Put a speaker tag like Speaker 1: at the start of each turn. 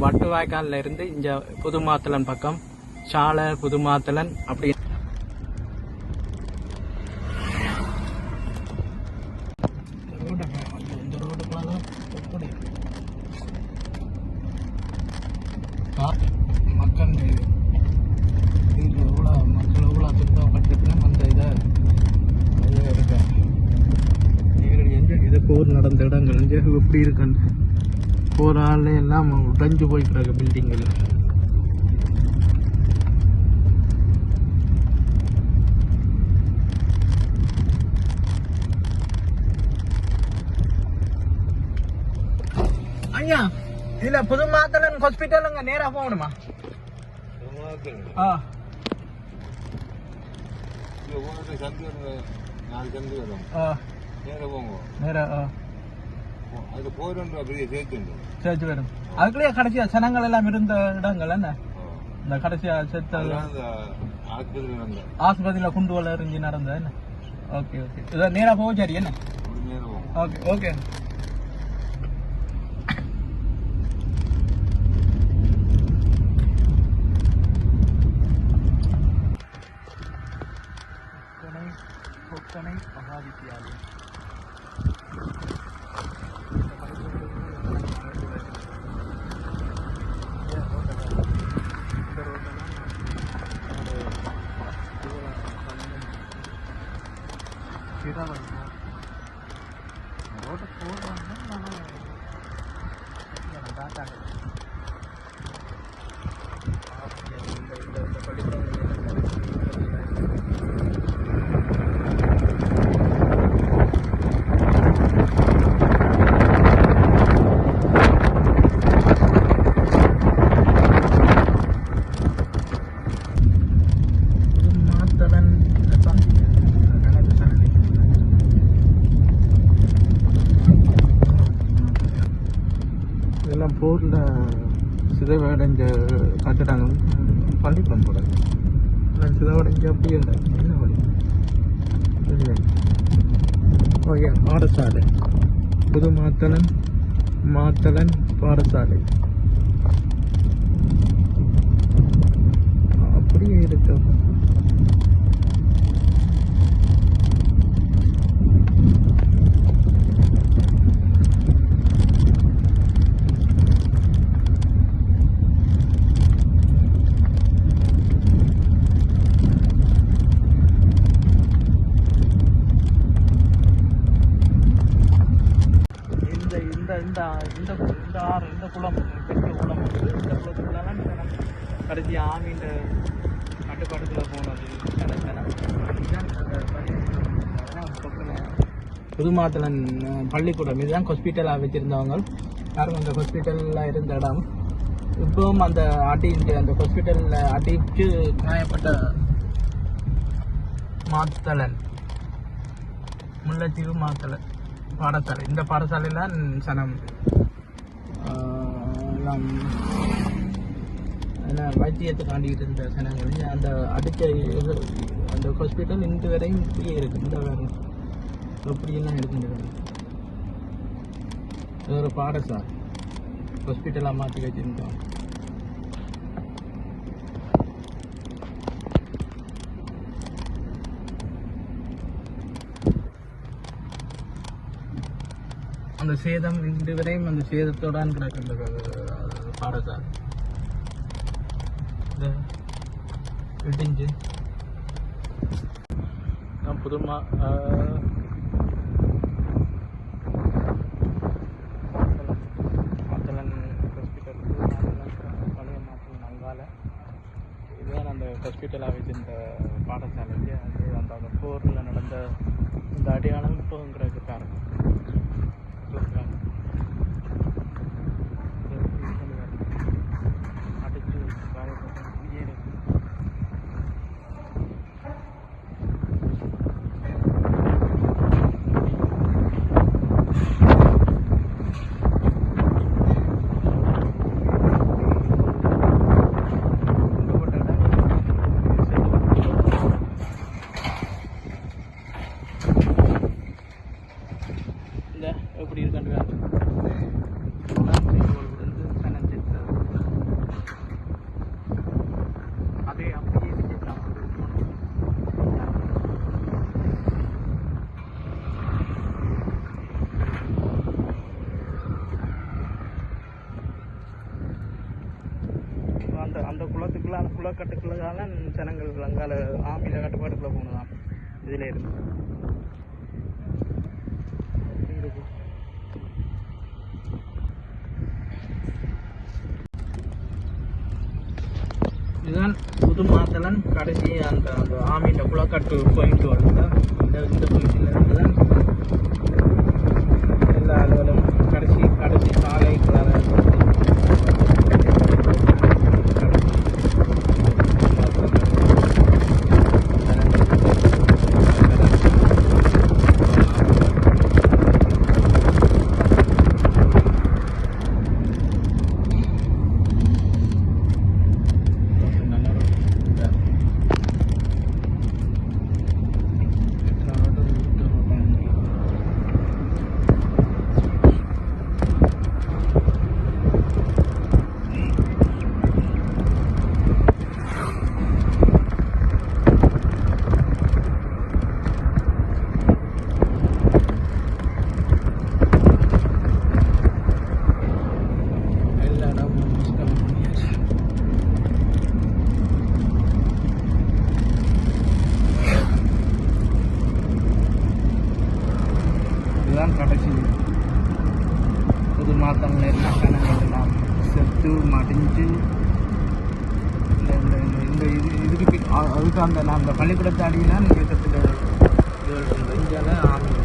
Speaker 1: வட்டுவாய்க்காலில் இருந்து இங்கே புதுமாத்தலன் பக்கம் சாலை புதுமாத்தலன் அப்படி இந்த ரோடுக்குலாம் மக்கள் எவ்வளோ மக்கள் எவ்வளோ துன்பப்பட்டிருக்கணும் அந்த இதை இருக்க இது போர் நடந்த இடங்கள் எப்படி இருக்குன்னு போரால் எல்லாம் உடைஞ்சு போய்க்கிறாங்க பில்டிங்கில். ஐயா இதுல புதுமாத்தலன் ஹாஸ்பிட்டலுங்க நேரா போகணுமா? நேரா சேர்த்து வரும். அதுக்குள்ளேயே கடைசியா சனங்கள் எல்லாம் இருந்த இடங்கள் என்ன இந்த கடைசியா செத்த ஆஸ்பத்திரியில குண்டு வள எறிஞ்சி நடந்த என்ன? ஓகே ஓகே இதான் நேரா போவோம். சரி என்ன? Okay okay. மகாவித்யாலயம் ரோட்டு போடுறாங்க. இதெல்லாம் போரில் சிதைவடைஞ்ச கட்டிடங்கள் பள்ளிக்கூடம் போட சிதைவடைஞ்ச அப்படியே என்ன வழி ஓகே. பாடசாலை புதுமாத்தலன் மாத்தலன் பாடசாலை அப்படியே இருக்கு. இந்த ஆறு இந்த குளம் பெரிய குளம் இந்த குளத்துக்குள்ளலாம் கடைசி ஆமீன் கட்டுப்பாட்டுக்குள்ளே போனது. புதுமாத்தலன் பள்ளிக்கூடம் இதுதான் ஹாஸ்பிட்டலாக வச்சுருந்தவங்க யாரும் அந்த ஹாஸ்பிட்டலில் இருந்த இடம். இப்பவும் அந்த அந்த ஹாஸ்பிட்டலில் அடித்து காயப்பட்ட மாத்தலன் முல்லைத்தீவு மாத்தலன் பாடசாலை. இந்த பாடசாலையில் சனம் எல்லாம் வைத்தியத்தை காண்டிக்கிட்டு இருந்த சனங்கள் அந்த அடித்த அந்த ஹாஸ்பிட்டல் இன்று வரையும் இப்படியே இருக்குது. இந்த வேறு எப்படியெல்லாம் இருக்குன்றது ஒரு பாடசாலை ஹாஸ்பிட்டலாக மாற்றி வச்சுருந்தோம். அந்த சேதம் இன்று வரையும் அந்த சேதத்தோடான் கிடக்கின்ற பாடசாலை இடிஞ்சு புதுமா மாத்தலன் ஹாஸ்பிட்டல் பழைய மாத்தலன் அங்கால இதுதான் அந்த ஹாஸ்பிட்டலாக வச்சிருந்த பாடசாலைக்கு அது அந்த போரில் நடந்த இந்த அடையாளம் இப்போங்கிறதுக்கு காரணம். எப்படி இருக்கான்னு அந்த குளத்துக்குள்ளே அந்த குளக்கட்டுக்குள்ளே ஜனங்கள் அங்கால ஆமியில் கட்டுப்பாட்டுக்குள்ளே போகணுதான் இதில் இருந்து. இதுதான் புது மாத்தலன் கடைசி அந்த அந்த ஆமிட்ட குளக்கட்டு பாயிண்ட் வருது. இந்த பாயிண்டில் இருந்து தான் எல்லா அலுவலும் கடைசி சாலைக்குள்ளார கடைசி புது மாத்தங்கள் எல்லா கணங்கள் எல்லாம் செத்து மடிஞ்சு இந்த இதுக்கு அதுக்கு அந்த பள்ளிக்கூடத்தை அடினா இயக்கத்தில் இந்தியாவில் ஆரம்பிச்சு